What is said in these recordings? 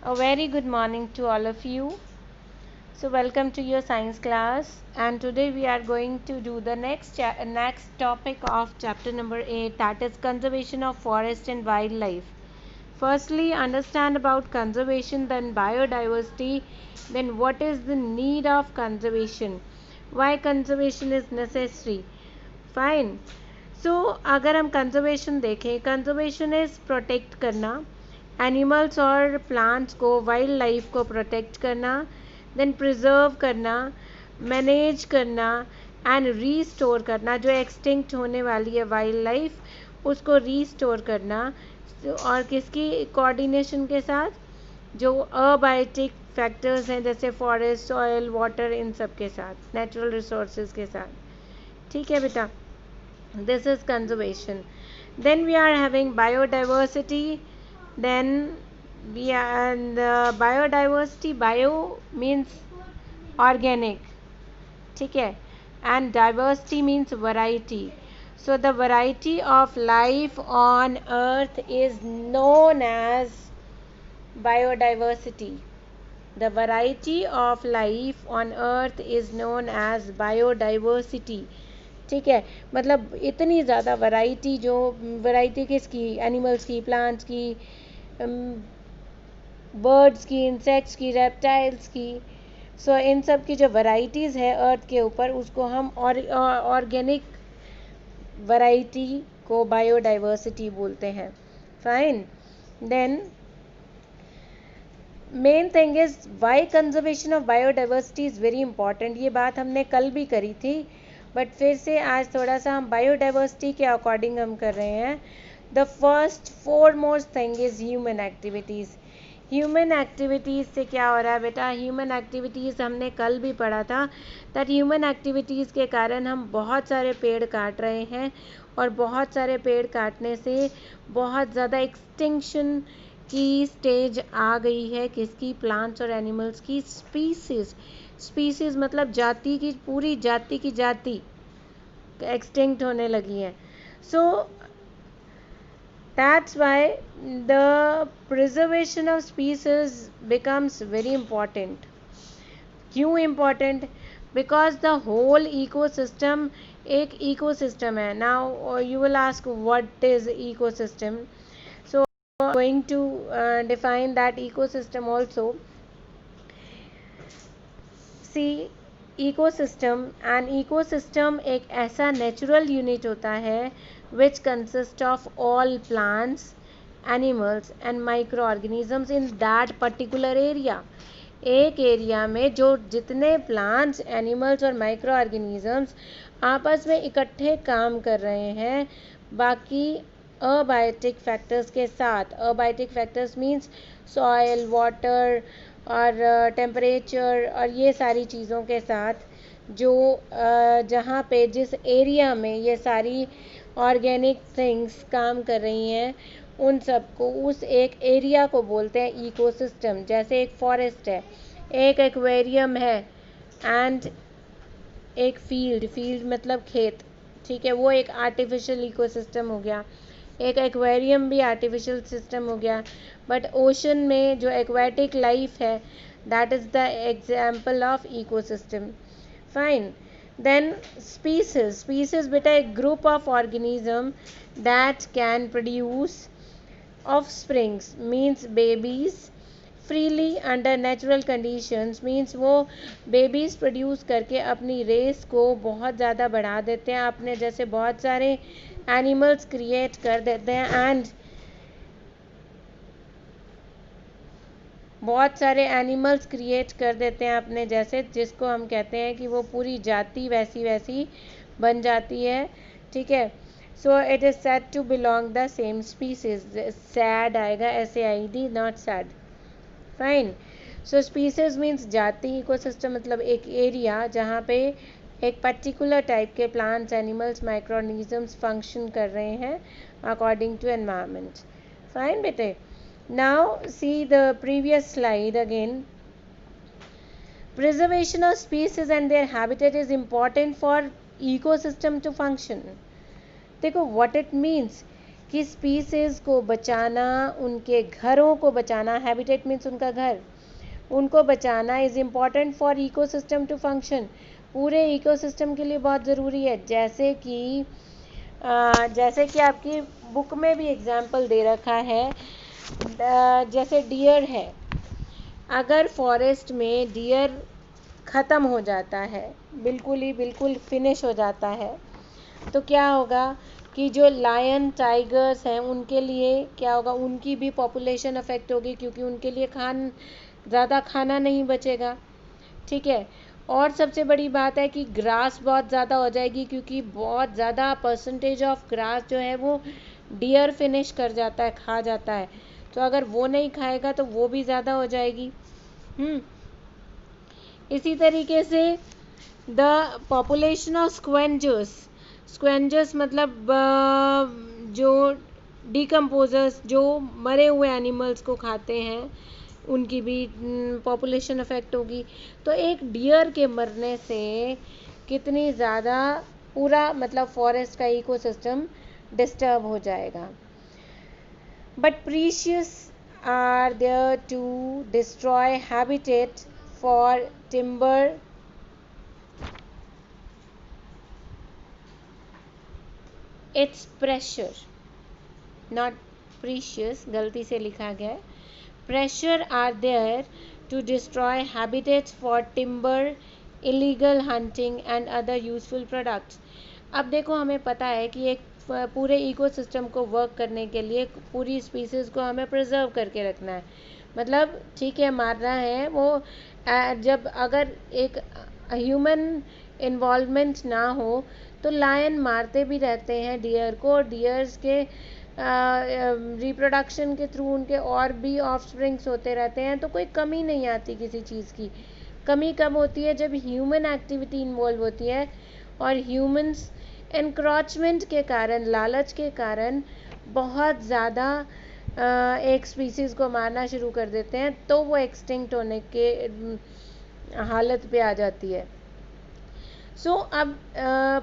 A very good morning to all of you. So welcome to your science class, and today we are going to do the next topic of chapter number 8, that is conservation of forest and wildlife. Firstly, understand about conservation, then biodiversity, then what is the need of conservation, why conservation is necessary. Fine. सो अगर हम conservation देखें, conservation is protect करना animals और plants को, wild life को protect करना, then preserve करना, manage करना एंड रीस्टोर करना, जो एक्सटिंक्ट होने वाली है वाइल्ड लाइफ उसको रीस्टोर करना, और किसकी कोऑर्डिनेशन के साथ, जो अबायोटिक फैक्टर्स हैं जैसे फॉरेस्ट, ऑयल, वाटर, इन सब के साथ, नेचुरल रिसोर्सेज के साथ. ठीक है बेटा, this is conservation. Then we are having biodiversity. Then we are the biodiversity. Bio means organic, ठीक है, and diversity means variety. So the variety of life on earth is known as biodiversity. The variety of life on earth is known as biodiversity. ठीक है, मतलब इतनी ज़्यादा variety, जो variety किसकी, animals की, प्लांट्स की, बर्ड्स की, इंसेक्ट्स की, रेप्टाइल्स की. सो इन सब की जो वैरायटीज़ है अर्थ के ऊपर, उसको हम ऑर्गेनिक वैरायटी को बायोडाइवर्सिटी बोलते हैं. Fine. Then main thing is why conservation of biodiversity is very important. ये बात हमने कल भी करी थी, बट फिर से आज थोड़ा सा हम बायोडाइवर्सिटी के अकॉर्डिंग हम कर रहे हैं. The first foremost thing is human activities. Human activities से क्या हो रहा है बेटा, ह्यूमन एक्टिविटीज़ हमने कल भी पढ़ा था, दैट ह्यूमन एक्टिविटीज़ के कारण हम बहुत सारे पेड़ काट रहे हैं, और बहुत सारे पेड़ काटने से बहुत ज़्यादा एक्सटिंक्शन की स्टेज आ गई है. किसकी, प्लांट्स और एनिमल्स की. स्पीसीज मतलब जाति की, पूरी जाति की जाति एक्सटिंक्ट होने लगी है. So that's why the preservation of species becomes very important. क्यों important? Because the whole ecosystem एक इकोसिस्टम है. Now you will ask what is ecosystem. So going to define that ecosystem also. See, ecosystem, and ecosystem एक ऐसा natural unit होता है which consists of all plants, animals and microorganisms in that particular area. एक area में जो जितने plants, animals और micro organisms आपस में इकट्ठे काम कर रहे हैं, बाकी अबायोटिक फैक्टर्स के साथ. Abiotic factors means soil, water और टेम्परेचर और ये सारी चीज़ों के साथ, जो जहाँ पे जिस एरिया में ये सारी ऑर्गेनिक थिंग्स काम कर रही हैं, उन सबको, उस एक एरिया को बोलते हैं इकोसिस्टम. जैसे एक फॉरेस्ट है, एक एक्वेरियम है, एंड एक फील्ड मतलब खेत. ठीक है, वो एक आर्टिफिशियल इकोसिस्टम हो गया. एक एक्वेरियम भी आर्टिफिशियल सिस्टम हो गया. बट ओशन में जो एक्वेटिक लाइफ है, that is the example of ecosystem. Fine. Then species बेटा एक group of organism that can produce offsprings, means babies, freely under natural conditions, means वो बेबीज़ प्रोड्यूस करके अपनी रेस को बहुत ज़्यादा बढ़ा देते हैं, अपने जैसे बहुत सारे एनिमल्स क्रिएट कर देते हैं, एंड बहुत सारे एनिमल्स क्रिएट कर देते हैं अपने जैसे, जिसको हम कहते हैं कि वो पूरी जाति वैसी बन जाती है. ठीक है. So it is said to belong the same species. Sad आएगा, SAID, not sad. Fine. So species means जाति, इकोसिस्टम मतलब एक एरिया जहाँ पे एक पर्टिकुलर टाइप के प्लांट्स, एनिमल्स, माइक्रोऑर्गेनिजम्स फंक्शन कर रहे हैं अकॉर्डिंग टू एनवायरनमेंट. फाइन बेटे. Now see the previous slide again. Preservation of species and their habitat is important for ecosystem to function. देखो what it means. कि species को बचाना, उनके घरों को बचाना, हैबिटेट मीन्स उनका घर, उनको बचाना is important for ecosystem to function, पूरे इकोसिस्टम के लिए बहुत ज़रूरी है। जैसे कि आपकी बुक में भी एग्जाम्पल दे रखा है, जैसे डियर है, अगर फॉरेस्ट में डियर ख़त्म हो जाता है, बिल्कुल फिनिश हो जाता है, तो क्या होगा कि जो लायन टाइगर्स हैं उनके लिए क्या होगा, उनकी भी पॉपुलेशन अफेक्ट होगी, क्योंकि उनके लिए ज़्यादा खाना नहीं बचेगा। ठीक है, और सबसे बड़ी बात है कि ग्रास बहुत ज़्यादा हो जाएगी, क्योंकि बहुत ज़्यादा परसेंटेज ऑफ ग्रास जो है वो डियर फिनिश कर जाता है, खा जाता है, तो अगर वो नहीं खाएगा तो वो भी ज़्यादा हो जाएगी। इसी तरीके से द पॉपुलेशन ऑफ स्क्वेंजर्स मतलब जो डिकम्पोजर्स, जो मरे हुए एनिमल्स को खाते हैं, उनकी भी पॉपुलेशन अफेक्ट होगी। तो एक डियर के मरने से कितनी ज़्यादा पूरा मतलब फॉरेस्ट का इकोसिस्टम डिस्टर्ब हो जाएगा। But precious are there to destroy habitat for timber, it's pressure, not precious, गलती से लिखा गया है, pressure are there to destroy habitats for timber, illegal hunting and other useful products। अब देखो, हमें पता है कि एक पूरे इकोसिस्टम को वर्क करने के लिए पूरी स्पीसीज़ को हमें प्रिजर्व करके रखना है। मतलब ठीक है, मारना है वो, जब अगर एक ह्यूमन इन्वॉल्वमेंट ना हो तो लायन मारते भी रहते हैं डियर को, डियर्स के रिप्रोडक्शन के थ्रू उनके और भी ऑफस्प्रिंग्स होते रहते हैं, तो कोई कमी नहीं आती किसी चीज़ की। कमी कब होती है, जब ह्यूमन एक्टिविटी इन्वॉल्व होती है और ह्यूमंस एनक्रोचमेंट के कारण, लालच के कारण बहुत ज़्यादा एक स्पीसीज़ को मारना शुरू कर देते हैं, तो वो एक्सटिंक्ट होने के हालत पे आ जाती है। सो अब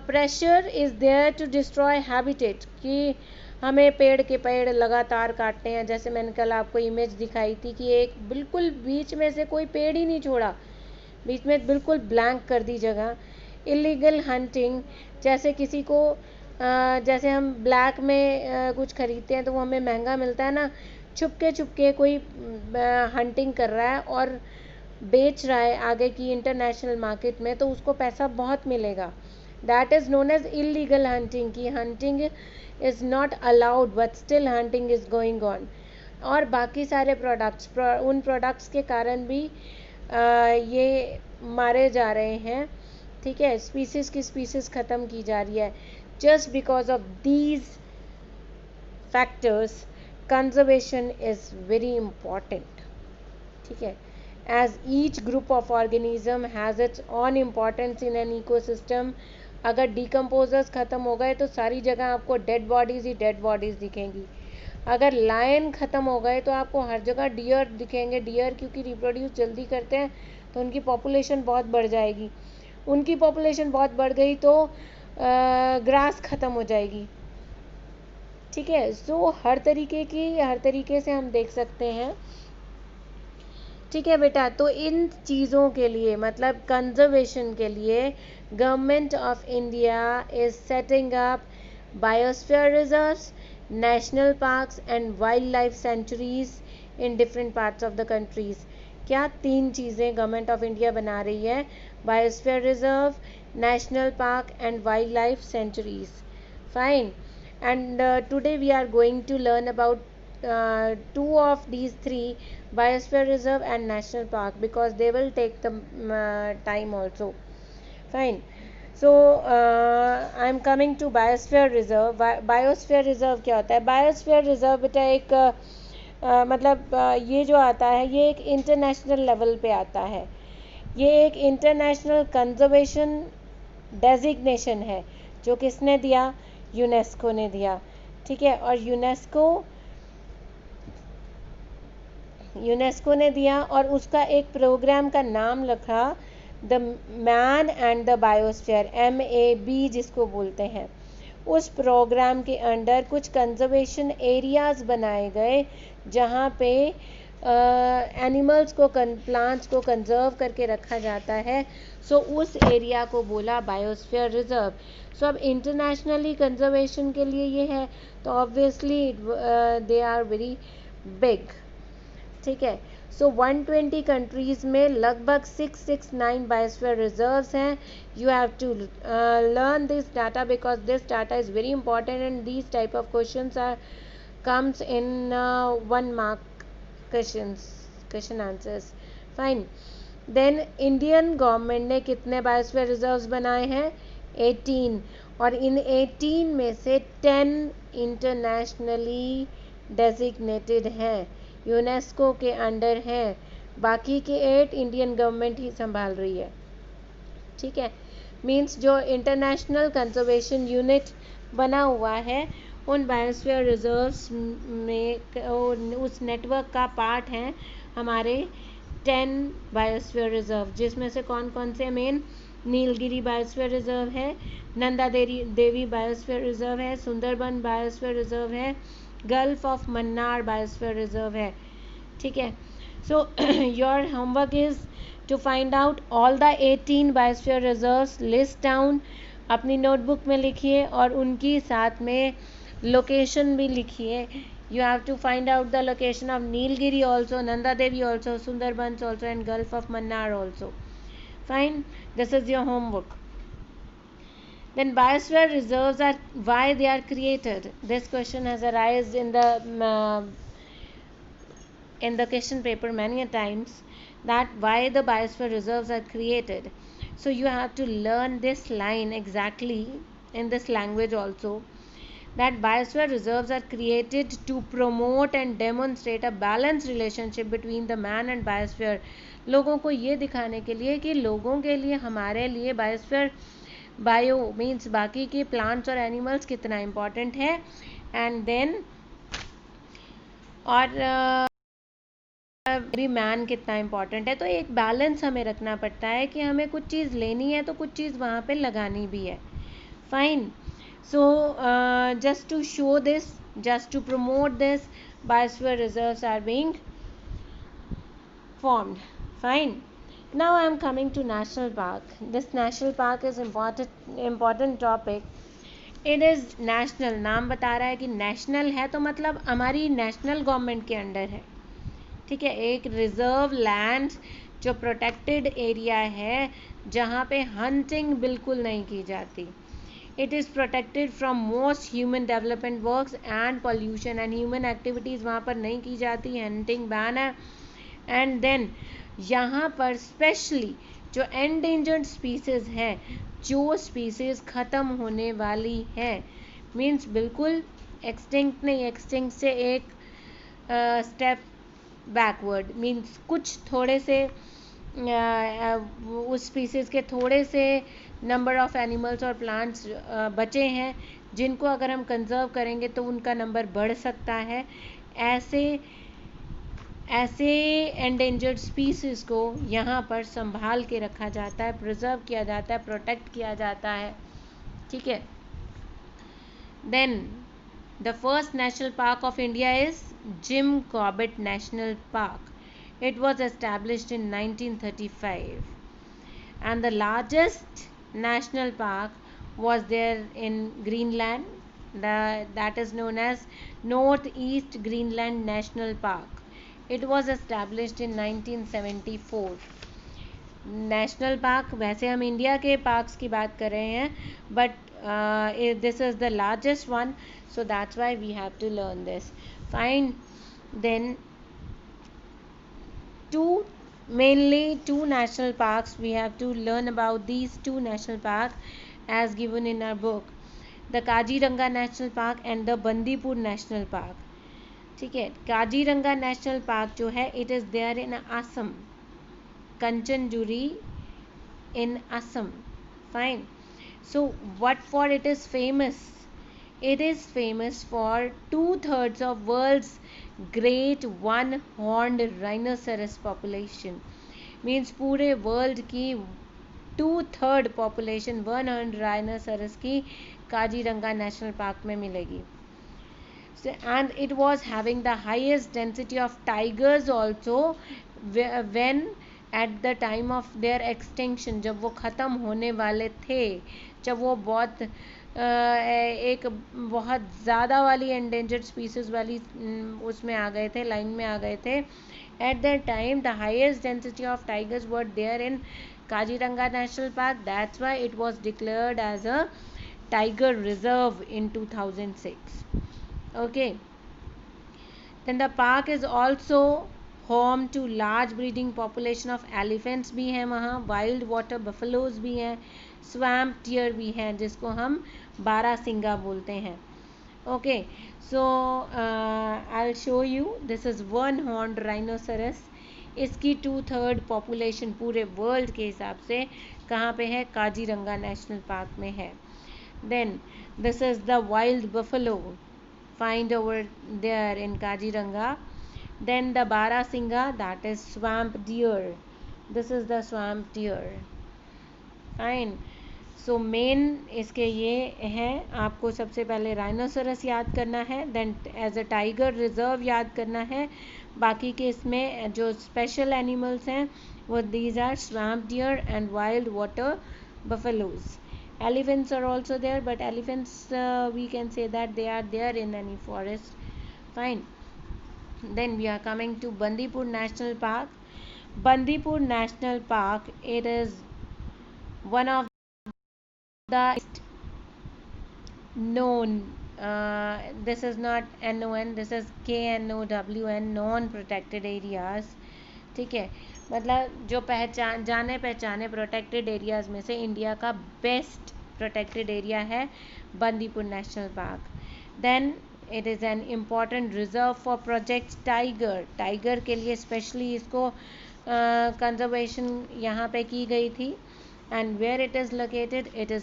pressure is there to destroy habitat, कि हमें पेड़ लगातार काटते हैं। जैसे मैंने कल आपको इमेज दिखाई थी कि एक बिल्कुल बीच में से कोई पेड़ ही नहीं छोड़ा, बीच में बिल्कुल ब्लैंक कर दी जगह। इलीगल हंटिंग, जैसे किसी को जैसे हम ब्लैक में कुछ खरीदते हैं तो वो हमें महंगा मिलता है ना, छुपके कोई हंटिंग कर रहा है और बेच रहा है आगे की इंटरनेशनल मार्केट में, तो उसको पैसा बहुत मिलेगा। That is known as illegal hunting, की hunting is not allowed but still hunting is going on. और बाकी सारे उन प्रोडक्ट्स के कारण भी ये मारे जा रहे हैं। ठीक है, स्पीसीज़ की स्पीसीज़ ख़त्म की जा रही है। Just because of these factors conservation is very important. ठीक है, as each group of organism has its own importance in an ecosystem। अगर डिकम्पोजर्स ख़त्म हो गए तो सारी जगह आपको डेड बॉडीज़ दिखेंगी। अगर लायन ख़त्म हो गए तो आपको हर जगह डियर दिखेंगे। डियर क्योंकि रिप्रोड्यूस जल्दी करते हैं तो उनकी पॉपुलेशन बहुत बढ़ जाएगी। उनकी पॉपुलेशन बहुत बढ़ गई तो ग्रास ख़त्म हो जाएगी। ठीक है, सो हर तरीके से हम देख सकते हैं। ठीक है बेटा, तो इन चीज़ों के लिए मतलब कंजर्वेशन के लिए government of India is setting up biosphere reserves, national parks and wildlife sanctuaries in different parts of the countries. क्या 3 चीज़ें गवर्नमेंट ऑफ इंडिया बना रही है? Biosphere reserve, national park and wildlife sanctuaries. Fine, and today we are going to learn about 2 of these 3, biosphere reserve and national park, because they will take the time also. Fine, so I am coming to biosphere reserve। biosphere reserve क्या होता है? biosphere reserve बेटा एक मतलब ये जो आता है ये एक इंटरनेशनल लेवल पे आता है। ये एक इंटरनेशनल कंजर्वेशन डेजिग्नेशन है जो किसने दिया? यूनेस्को ने दिया। ठीक है, और यूनेस्को ने दिया और उसका एक प्रोग्राम का नाम रखा the man and the biosphere, MAB जिसको बोलते हैं। उस प्रोग्राम के अंडर कुछ कंजर्वेशन एरियाज बनाए गए जहाँ पे एनिमल्स को प्लांट्स को कंजर्व करके रखा जाता है. सो उस एरिया को बोला बायोस्फीयर रिजर्व. सो अब इंटरनेशनली कंजर्वेशन के लिए ये है तो obviously they are very big. ठीक है. सो 120 कंट्रीज में लगभग 669 बायोस्फीयर रिजर्व्स हैं. You have to learn this data because this data is very important and these type of questions are comes in 1 mark question answers. Fine. Then Indian government ने कितने biosphere reserves बनाए हैं? 18. और इन 18 में से 10 internationally designated हैं, UNESCO के under हैं. बाकी के 8 इंडियन गवर्नमेंट ही संभाल रही है. ठीक है. मीन्स जो इंटरनेशनल कंजर्वेशन यूनिट बना हुआ है उन बायोस्फीयर रिजर्व्स में उस नेटवर्क का पार्ट हैं हमारे 10 बायोस्फीयर रिजर्व, जिसमें से कौन कौन से मेन? नीलगिरी बायोस्फीयर रिजर्व है, नंदा देवी बायोस्फीयर रिजर्व है, सुंदरबन बायोस्फीयर रिजर्व है, gulf of Mannar biosphere reserve है. ठीक है. So your homework is to find out all the 18 biosphere reserves. List down अपनी नोटबुक में लिखिए और उनकी साथ में लोकेशन भी लिखिए. You have to find out the location of Nilgiri also, Nanda Devi also, Sundarbans also and Gulf of Mannar also. Fine. This is your homework. Then biosphere reserves are, why they are created? This question has arisen in the question paper many a times, that why the biosphere reserves are created. So you have to learn this line exactly in this language also, that biosphere reserves are created to promote and demonstrate a balanced relationship between the man and biosphere. लोगों को ये दिखाने के लिए कि लोगों के लिए, हमारे लिए बायोस्फीयर, बायो मीन्स बाकी के प्लांट्स और एनिमल्स कितना इम्पॉर्टेंट है, एंड देन और मैन कितना इम्पॉर्टेंट है. तो एक बैलेंस हमें रखना पड़ता है कि हमें कुछ चीज़ लेनी है तो कुछ चीज़ वहाँ पे लगानी भी है. Fine. So just to show this, just to promote this, biosphere reserves are being formed. Fine. Now I am coming to national park. This national park is important topic. It is national. नाम बता रहा है कि national है तो मतलब हमारी national government के अंडर है. ठीक है. एक रिजर्व लैंड जो प्रोटेक्टेड एरिया है जहाँ पे हंटिंग बिल्कुल नहीं की जाती. It is protected from most human development works and pollution, and human activities वहाँ पर नहीं की जाती. hunting ban है. and then यहाँ पर specially जो endangered species है, जो species ख़त्म होने वाली है, means बिल्कुल extinct नहीं, extinct से एक step backward, means कुछ थोड़े से उस स्पीसीज़ के थोड़े से नंबर ऑफ एनिमल्स और प्लांट्स बचे हैं जिनको अगर हम कंजर्व करेंगे तो उनका नंबर बढ़ सकता है. ऐसे एंडेंजर्ड स्पीसीज़ को यहाँ पर संभाल के रखा जाता है, प्रिजर्व किया जाता है, प्रोटेक्ट किया जाता है. ठीक है. Then the first national park of India is Jim Corbett national park. It was established in 1935, and the largest national park was there in Greenland, that is known as Northeast Greenland National Park. It was established in 1974. National park, वैसे हम India के parks की बात कर रहे हैं, but this is the largest one, so that's why we have to learn this. Fine. Then mainly two national parks, we have to learn about these two national parks as given in our book, the Kaziranga National Park and the Bandipur National Park. ठीक है. Kaziranga national park जो है, it is there in Assam, Kanchanjuri in Assam. Fine. So what for it is famous? It is famous for 2/3 of world's great one-horned rhinoceros population. Means पूरे world की 2/3 population 100 rhinoceros की Kaziranga national park में मिलेगी. And it was having the highest density of tigers also when at the time of their extinction, जब वो ख़त्म होने वाले थे, जब वो बहुत एक बहुत ज़्यादा वाली endangered species वाली उसमें आ गए थे, लाइन में आ गए थे. At that time the highest density of tigers were there in Kaziranga National Park. That's why it was declared as a tiger reserve in 2006. Okay, then the park is also home to large breeding population of elephants भी हैं वहाँ, wild water buffaloes भी हैं, swamp deer भी हैं जिसको हम बारासिंगा बोलते हैं. Okay, so I'll show you. This is one horned rhinoceros. इसकी 2/3 पॉपुलेशन पूरे वर्ल्ड के हिसाब से कहाँ पे है? काजीरंगा नेशनल पार्क में है. Then this is the wild buffalo find over there in Kaziranga. Then the Barasinga, that is swamp deer. This is the swamp deer. Fine. So main इसके ये हैं, आपको सबसे पहले राइनोसरस याद करना है, then as a tiger reserve याद करना है. बाकी के इसमें जो स्पेशल एनिमल्स हैं वो these are swamp deer and wild water buffaloes. Elephants are also there, but elephants we can say that they are there in any forest. Fine. Then we are coming to Bandipur National Park. Bandipur National Park, it is one of the known, this is not NON, this is KNOWN, non protected areas. ठीक है, मतलब जो जाने पहचाने protected areas में से India का best protected area है Bandipur national park. Then it is an important reserve for project tiger. Tiger के लिए स्पेशली इसको कंजर्वेशन यहाँ पे की गई थी. And where it is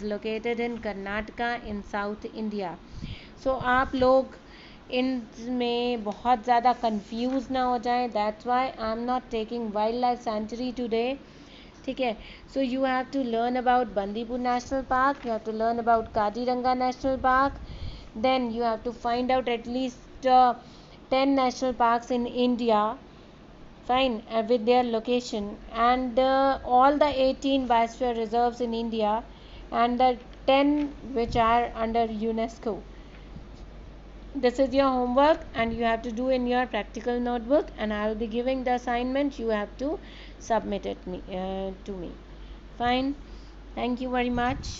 located in Karnataka in south India. So आप लोग इनमें बहुत ज़्यादा कंफ्यूज ना हो जाएं. That's why I am not taking wild life sanctuary today. ठीक है, so you have to learn about Bandipur national park, you have to learn about Kaziranga national park, then you have to find out at least 10 national parks in India, fine, with their location, and all the 18 biosphere reserves in India, and the 10 which are under UNESCO. This is your homework and you have to do in your practical notebook, and I will be giving the assignment. You have to submit it to me. Fine, thank you very much.